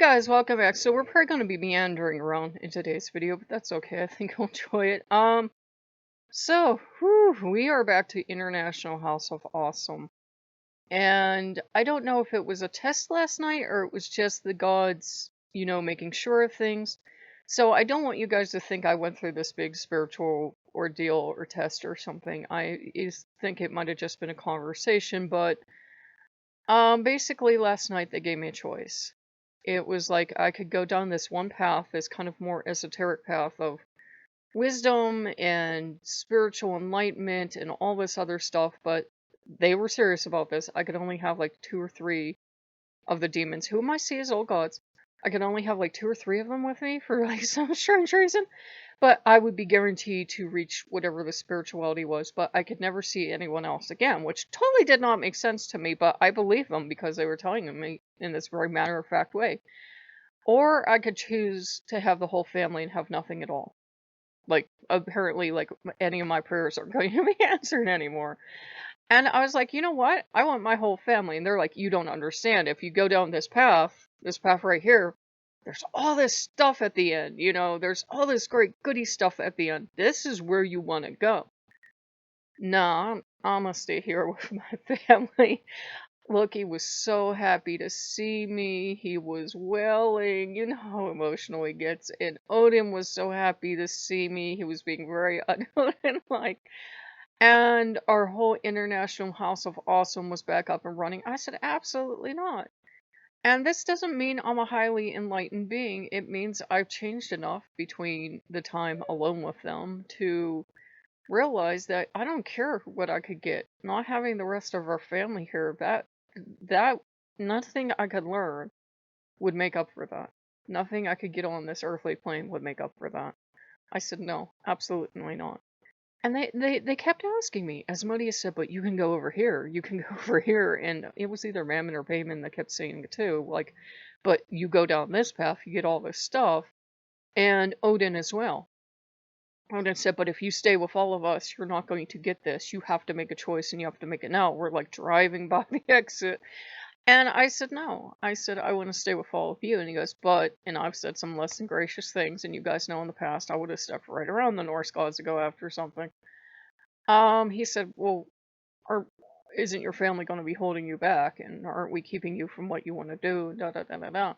Guys, welcome back. So we're probably going to be meandering around in today's video, but that's okay. I think you'll enjoy it. We are back to International House of Awesome. And I don't know if it was a test last night or it was just the gods, making sure of things. So I don't want you guys to think I went through this big spiritual ordeal or test or something. Think it might have just been a conversation, but basically last night they gave me a choice. It was like I could go down this one path, this kind of more esoteric path of wisdom and spiritual enlightenment and all this other stuff, but they were serious about this. I could only have like two or three of the demons, whom I see as old gods. I could only have like two or three of them with me for like some strange reason. But I would be guaranteed to reach whatever the spirituality was, but I could never see anyone else again, which totally did not make sense to me, but I believe them because they were telling me in this very matter-of-fact way. Or I could choose to have the whole family and have nothing at all. Like, apparently, like, any of my prayers aren't going to be answered anymore. And I was like, you know what? I want my whole family. And they're like, you don't understand. If you go down this path right here, there's all this stuff at the end. There's all this great goody stuff at the end. This is where you want to go. Nah, I'm gonna stay here with my family. Loki was so happy to see me. He was wailing. You know how emotional he gets. And Odin was so happy to see me. He was being very un-Odin-like. And our whole International House of Awesome was back up and running. I said, absolutely not. And this doesn't mean I'm a highly enlightened being. It means I've changed enough between the time alone with them to realize that I don't care what I could get. Not having the rest of our family here, that nothing I could learn would make up for that. Nothing I could get on this earthly plane would make up for that. I said, no, absolutely not. And they kept asking me, Asmodeus said, but you can go over here, you can go over here. And it was either Mammon or Payman that kept saying it too, like, but you go down this path, you get all this stuff. And Odin as well. Odin said, but if you stay with all of us, you're not going to get this. You have to make a choice and you have to make it now. We're like driving by the exit. And I said, no. I said, I want to stay with all of you. And he goes, but, and I've said some less than gracious things, and you guys know in the past I would have stepped right around the Norse gods to go after something. He said, well, isn't your family going to be holding you back? And aren't we keeping you from what you want to do? Da da da da da.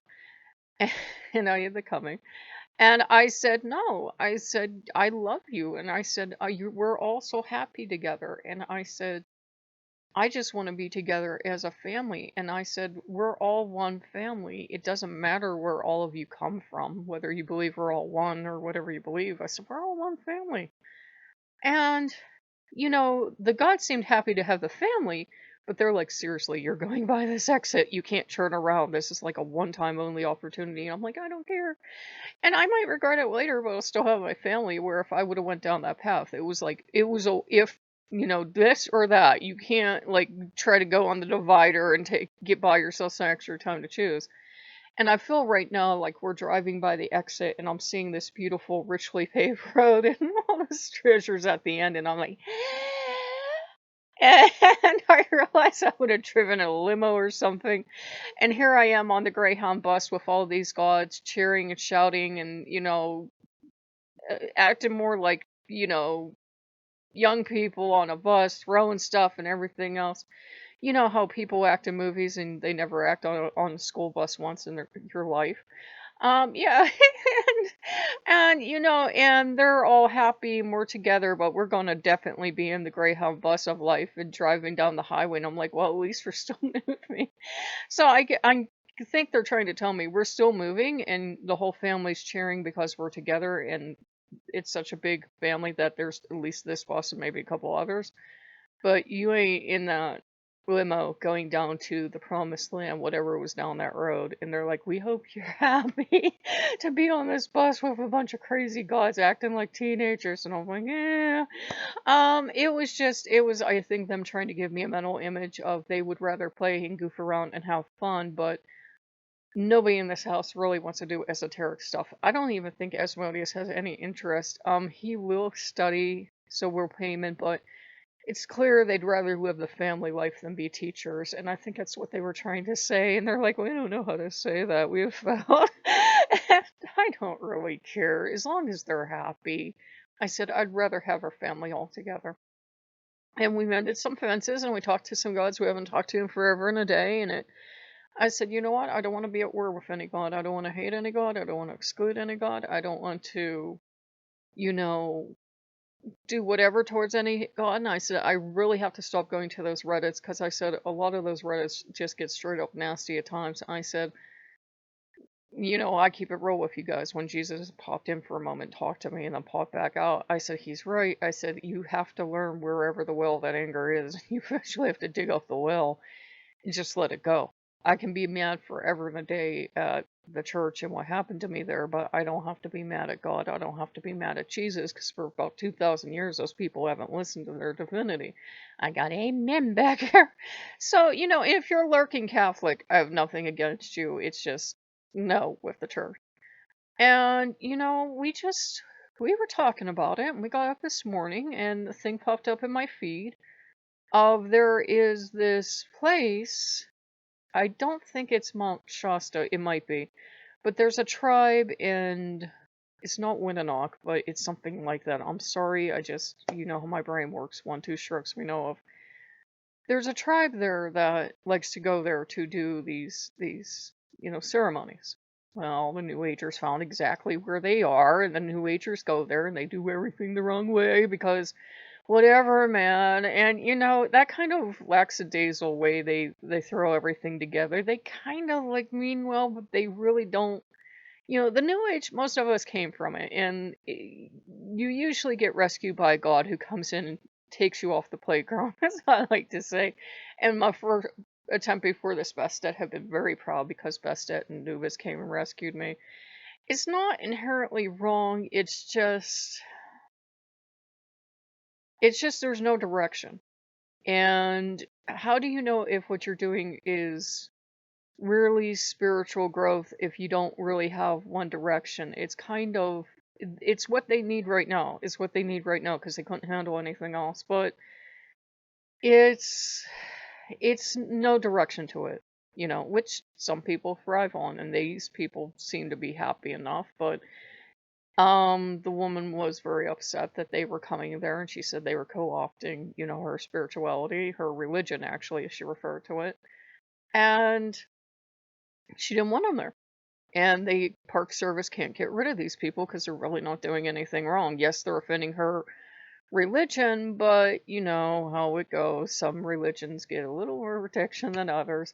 And I had the coming. And I said, no. I said, I love you. And I said, we're all so happy together. And I said, I just want to be together as a family. And I said, we're all one family. It doesn't matter where all of you come from, whether you believe we're all one or whatever you believe. I said, we're all one family. And, the gods seemed happy to have the family, but they're like, seriously, you're going by this exit. You can't turn around. This is like a one-time only opportunity. And I'm like, I don't care. And I might regret it later, but I'll still have my family, where if I would have went down that path, it was like, it was a if, this or that. You can't, like, try to go on the divider and get by yourself some extra time to choose. And I feel right now like we're driving by the exit and I'm seeing this beautiful, richly paved road and all those treasures at the end, and I'm like, and I realized I would have driven a limo or something. And here I am on the Greyhound bus with all these gods cheering and shouting and, acting more like, young people on a bus, throwing stuff and everything else. You know how people act in movies and they never act on a school bus once in your life. Yeah. And they're all happy and we're together, but we're gonna definitely be in the Greyhound bus of life and driving down the highway. And I'm like, well, at least we're still moving. So I think they're trying to tell me we're still moving and the whole family's cheering because we're together, and it's such a big family that there's at least this bus and maybe a couple others. But you ain't in that limo going down to the promised land, whatever was down that road. And they're like, we hope you're happy to be on this bus with a bunch of crazy gods acting like teenagers. And I'm like, yeah. It was, I think, them trying to give me a mental image of they would rather play and goof around and have fun, but nobody in this house really wants to do esoteric stuff. I don't even think Asmodeus has any interest. He will study, so we'll pay him in, but it's clear they'd rather live the family life than be teachers, and I think that's what they were trying to say. And they're like, we don't know how to say that. We've found. And I don't really care as long as they're happy. I said I'd rather have our family all together. And we mended some fences, and we talked to some gods we haven't talked to in forever and a day. And I said, you know what? I don't want to be at war with any god. I don't want to hate any god. I don't want to exclude any god. I don't want to, you know, do whatever towards any god. And I said, I really have to stop going to those Reddits because I said a lot of those Reddits just get straight up nasty at times. I said, I keep it real with you guys. When Jesus popped in for a moment, talked to me, and then popped back out, I said, he's right. I said, you have to learn wherever the well of that anger is. You actually have to dig up the well and just let it go. I can be mad forever and a day at the church and what happened to me there, but I don't have to be mad at God. I don't have to be mad at Jesus because for about 2,000 years, those people haven't listened to their divinity. I got amen back here. So, if you're a lurking Catholic, I have nothing against you. It's just no with the church. And, we were talking about it and we got up this morning and the thing popped up in my feed of there is this place. I don't think it's Mount Shasta. It might be. But there's a tribe and it's not Winanock, but it's something like that. I'm sorry. You know how my brain works. 1, 2 strokes we know of. There's a tribe there that likes to go there to do these ceremonies. Well, the New Agers found exactly where they are, and the New Agers go there and they do everything the wrong way because whatever, man. And that kind of lackadaisical way they throw everything together. They kind of like mean well, but they really don't. The New Age, most of us came from it, and you usually get rescued by a god who comes in and takes you off the playground, as I like to say. And my first attempt before this, Bastet, had been very proud because Bastet and Nubis came and rescued me. It's not inherently wrong. It's just there's no direction. And how do you know if what you're doing is really spiritual growth if you don't really have one direction? It's what they need right now. It's what they need right now because they couldn't handle anything else. But it's it's no direction to it, which some people thrive on, and these people seem to be happy enough. But the woman was very upset that they were coming there, and she said they were co-opting, her spirituality, her religion, actually, as she referred to it. And she didn't want them there. And the Park Service can't get rid of these people because they're really not doing anything wrong. Yes, they're offending her religion, but you know how it goes. Some religions get a little more protection than others.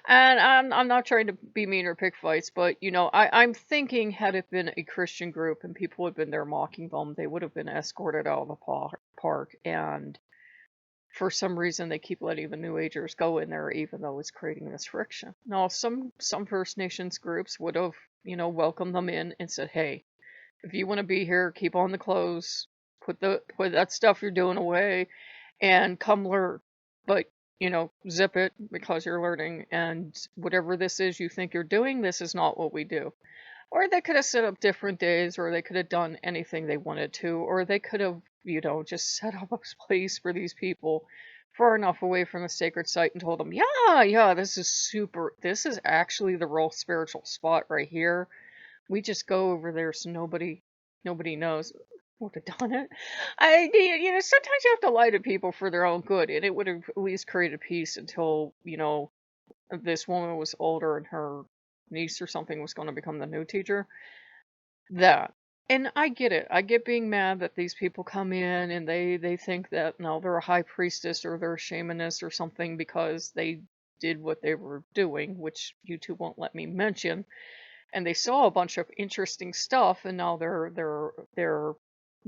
And I'm not trying to be mean or pick fights, but I'm thinking had it been a Christian group and people had been there mocking them, they would have been escorted out of the park. And for some reason they keep letting the New Agers go in there, even though it's creating this friction. Now, some First Nations groups would have, welcomed them in and said, "Hey, if you want to be here, keep on the clothes, put that stuff you're doing away, and come learn. But zip it because you're learning, and whatever this is you think you're doing, this is not what we do." Or they could have set up different days, or they could have done anything they wanted to, or they could have, just set up a place for these people far enough away from the sacred site and told them, yeah, this is actually the real spiritual spot right here. We just go over there so nobody knows. Would have done it. Sometimes you have to lie to people for their own good, and it would have at least created peace until, this woman was older and her niece or something was going to become the new teacher. That. And I get it. I get being mad that these people come in and they think that, no, they're a high priestess or they're a shamaness or something because they did what they were doing, which YouTube won't let me mention. And they saw a bunch of interesting stuff, and now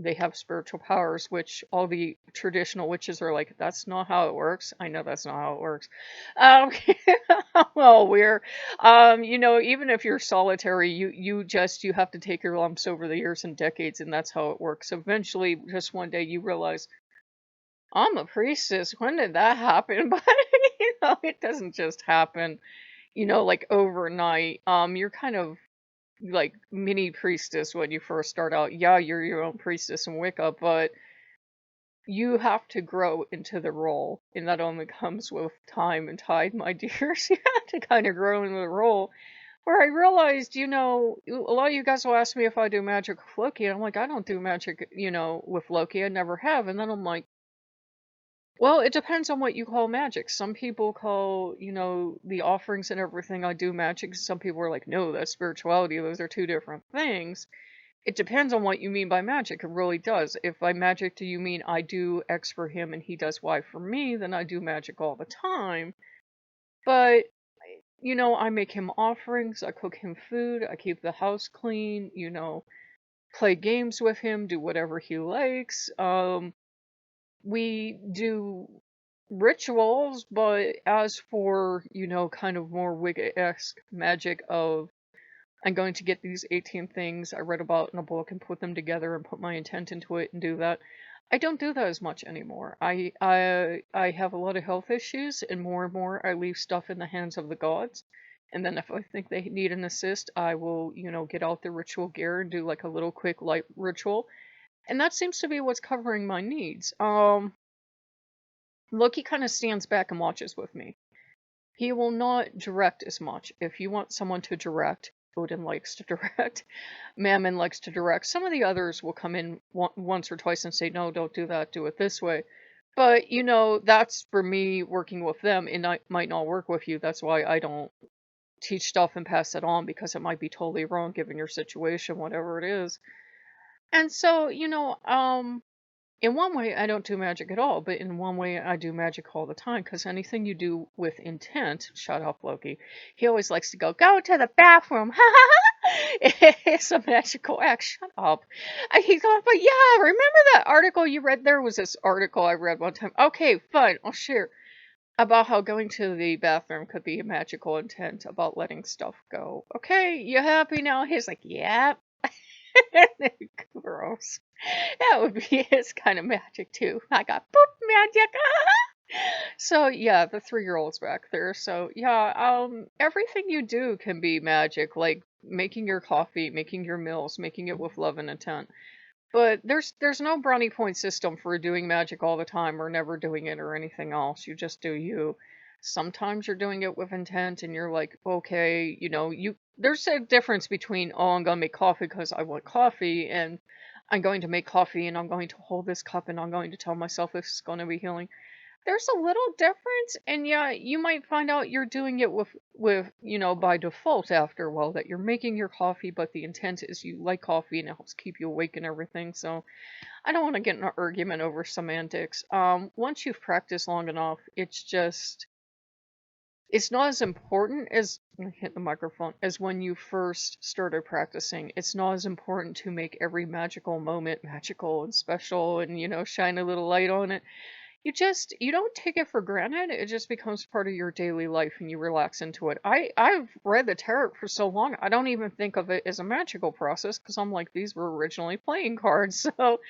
they have spiritual powers, which all the traditional witches are like, that's not how it works. I know that's not how it works. Um, well, even if you're solitary, you have to take your lumps over the years and decades, and that's how it works. Eventually, just one day, you realize, I'm a priestess. When did that happen? But it doesn't just happen, like overnight. You're kind of like mini priestess when you first start out. Yeah, you're your own priestess in Wicca, but you have to grow into the role, and that only comes with time and tide, my dears. You have to kind of grow into the role. Where I realized, a lot of you guys will ask me if I do magic with Loki, and I'm like, I don't do magic, with Loki. I never have. And then I'm like, well, it depends on what you call magic. Some people call, the offerings and everything I do magic. Some people are like, no, that's spirituality. Those are two different things. It depends on what you mean by magic. It really does. If by magic do you mean I do X for him and he does Y for me, then I do magic all the time. But, I make him offerings, I cook him food, I keep the house clean, play games with him, do whatever he likes. We do rituals, but as for, kind of more Wicca-esque magic of I'm going to get these 18 things I read about in a book and put them together and put my intent into it and do that. I don't do that as much anymore. I have a lot of health issues, and more I leave stuff in the hands of the gods. And then if I think they need an assist, I will, get out the ritual gear and do like a little quick light ritual. And that seems to be what's covering my needs. Loki kind of stands back and watches with me. He will not direct as much. If you want someone to direct, Odin likes to direct. Mammon likes to direct. Some of the others will come in once or twice and say, no, don't do that, do it this way. But, that's for me working with them. It might not work with you. That's why I don't teach stuff and pass it on, because it might be totally wrong given your situation, whatever it is. And so, in one way, I don't do magic at all, but in one way, I do magic all the time, because anything you do with intent, shut up, Loki. He always likes to go to the bathroom. It's a magical act. Shut up. And he goes, but yeah, remember that article you read? There was this article I read one time. Okay, fine, I'll share. About how going to the bathroom could be a magical intent about letting stuff go. Okay, you happy now? He's like, yep. Gross. That would be his kind of magic too. I got boop magic. So yeah, the 3-year-old's back there. So yeah, everything you do can be magic, like making your coffee, making your meals, making it with love and intent. But there's no brownie point system for doing magic all the time or never doing it or anything else. You just do you. Sometimes you're doing it with intent and you're like, okay, there's a difference between, oh, I'm gonna make coffee because I want coffee, and I'm going to make coffee and I'm going to hold this cup and I'm going to tell myself this is going to be healing. There's a little difference, and yeah, you might find out you're doing it with by default after a while, that you're making your coffee, but the intent is you like coffee and it helps keep you awake and everything. So I don't want to get in an argument over semantics. Once you've practiced long enough, it's not as important as, hit the microphone, as when you first started practicing. It's not as important to make every magical moment magical and special and, shine a little light on it. You don't take it for granted. It just becomes part of your daily life and you relax into it. I've read the tarot for so long, I don't even think of it as a magical process, because I'm like, these were originally playing cards. So,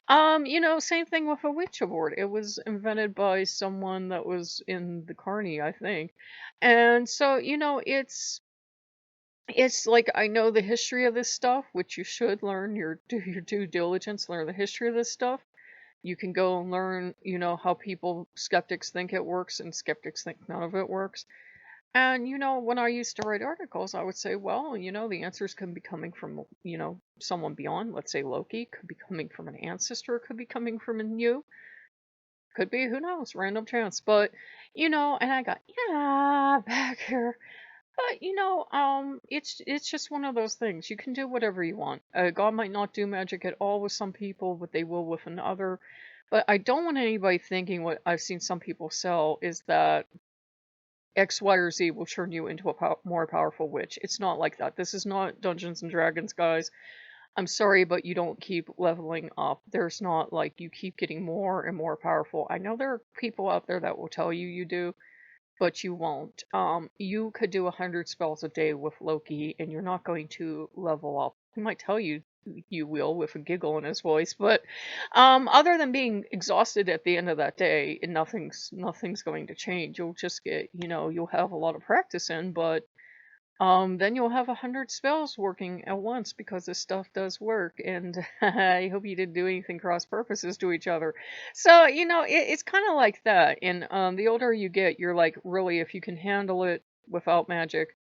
same thing with a Ouija board. It was invented by someone that was in the Carney, I think. And so, it's like, I know the history of this stuff, which you should learn. Do your due diligence, learn the history of this stuff. You can go and learn, how skeptics think it works and skeptics think none of it works. And, when I used to write articles, I would say, well, the answers can be coming from, someone beyond, let's say Loki, could be coming from an ancestor, could be coming from you, could be, who knows, random chance. But, and I got, yeah, back here. But, it's just one of those things. You can do whatever you want. God might not do magic at all with some people, but they will with another. But I don't want anybody thinking what I've seen some people sell is that X, Y, or Z will turn you into a more powerful witch. It's not like that. This is not Dungeons and Dragons, guys. I'm sorry, but you don't keep leveling up. There's not like you keep getting more and more powerful. I know there are people out there that will tell you you do, but you won't. You could do 100 spells a day with Loki, and you're not going to level up. He might tell you you will with a giggle in his voice, but other than being exhausted at the end of that day, and nothing's going to change. You'll just get, you'll have a lot of practice in, but then you'll have 100 spells working at once because this stuff does work. And I hope you didn't do anything cross purposes to each other. So, it's kind of like that. And the older you get, you're like, really, if you can handle it without magic,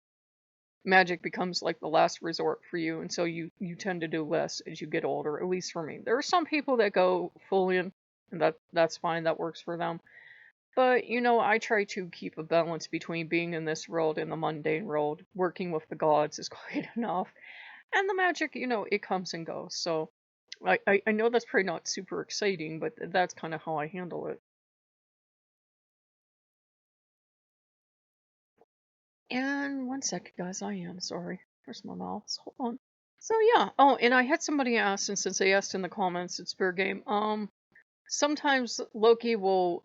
magic becomes like the last resort for you. And so you tend to do less as you get older, at least for me. There are some people that go full in, and that's fine. That works for them. But, I try to keep a balance between being in this world and the mundane world. Working with the gods is quite enough. And the magic, it comes and goes. So I know that's probably not super exciting, but that's kind of how I handle it. And one second, guys, I am sorry. Where's my mouse? Hold on. So yeah. Oh, and I had somebody ask, and since they asked in the comments, it's fair game. Sometimes Loki will,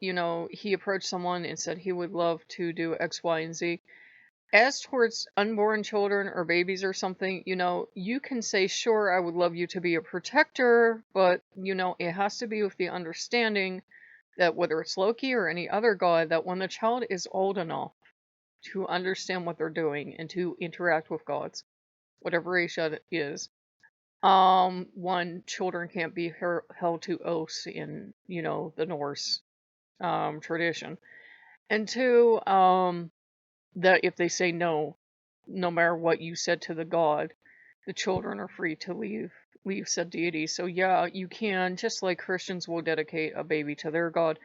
he approached someone and said he would love to do X, Y, and Z. As towards unborn children or babies or something, you can say, sure, I would love you to be a protector, but, it has to be with the understanding that whether it's Loki or any other god, that when the child is old enough to understand what they're doing and to interact with gods, whatever age that is, one, children can't be held to oaths in, the Norse tradition. And two, that if they say no, no matter what you said to the god, the children are free to leave said deity. So yeah, you can, just like Christians will dedicate a baby to their god,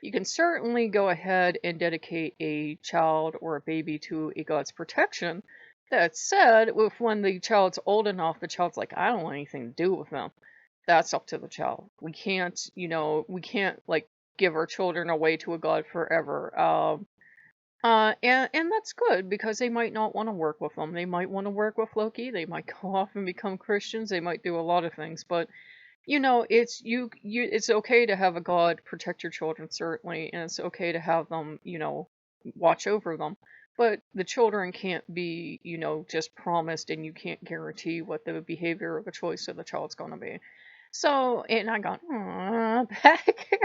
you can certainly go ahead and dedicate a child or a baby to a god's protection. That said, if when the child's old enough, the child's like, I don't want anything to do with them. That's up to the child. We can't like give our children away to a god forever. And that's good because they might not want to work with them. They might want to work with Loki. They might go off and become Christians. They might do a lot of things, but it's it's okay to have a god protect your children certainly, and it's okay to have them, watch over them. But the children can't be, just promised, and you can't guarantee what the behavior or the choice of the child's going to be. So, and I got back here.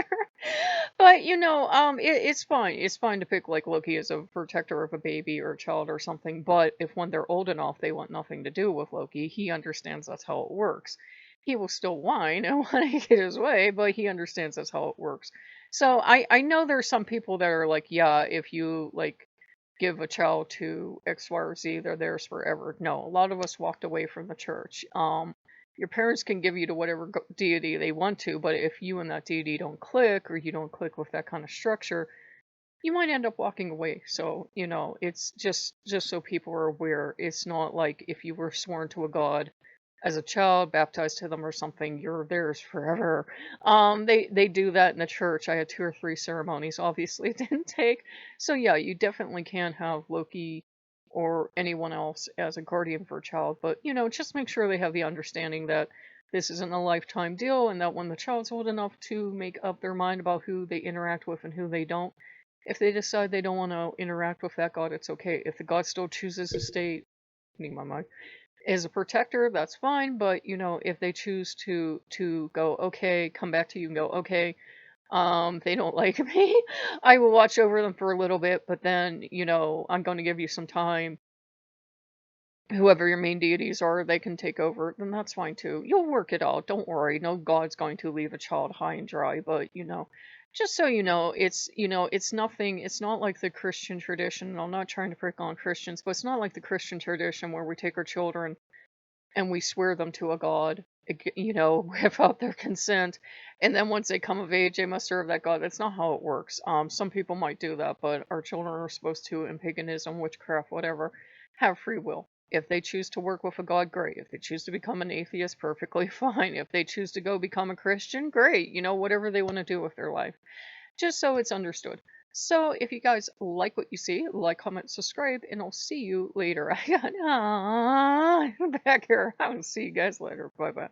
But it's fine. It's fine to pick like Loki as a protector of a baby or a child or something. But if when they're old enough, they want nothing to do with Loki, he understands that's how it works. He will still whine and want to get his way, but he understands that's how it works. So I know there's some people that are like, yeah, if you like give a child to X, Y, or Z, they're theirs forever. No, a lot of us walked away from the church. Your parents can give you to whatever deity they want to, but if you and that deity don't click, or you don't click with that kind of structure, you might end up walking away. So, it's just so people are aware. It's not like if you were sworn to a god as a child, baptized to them or something, you're theirs forever. They do that in the church. I had 2 or 3 ceremonies. Obviously, it didn't take. So yeah, you definitely can have Loki or anyone else as a guardian for a child, but just make sure they have the understanding that this isn't a lifetime deal, and that when the child's old enough to make up their mind about who they interact with and who they don't, if they decide they don't want to interact with that god, it's okay. If the god still chooses to stay, need my mind, as a protector, that's fine. But if they choose to go, okay, come back to you and go, okay, they don't like me, I will watch over them for a little bit, but then I'm going to give you some time. Whoever your main deities are, they can take over, then that's fine too. You'll work it out. Don't worry. No god's going to leave a child high and dry, but just so it's nothing, it's not like the Christian tradition. And I'm not trying to pick on Christians, but it's not like the Christian tradition where we take our children and we swear them to a god, without their consent, and then once they come of age, they must serve that god. That's not how it works. Some people might do that, but our children are supposed to, in paganism, witchcraft, whatever, have free will. If they choose to work with a god, great. If they choose to become an atheist, perfectly fine. If they choose to go become a Christian, great. Whatever they want to do with their life. Just so it's understood. So if you guys like what you see, like, comment, subscribe, and I'll see you later. I got back here. I will see you guys later. Bye bye.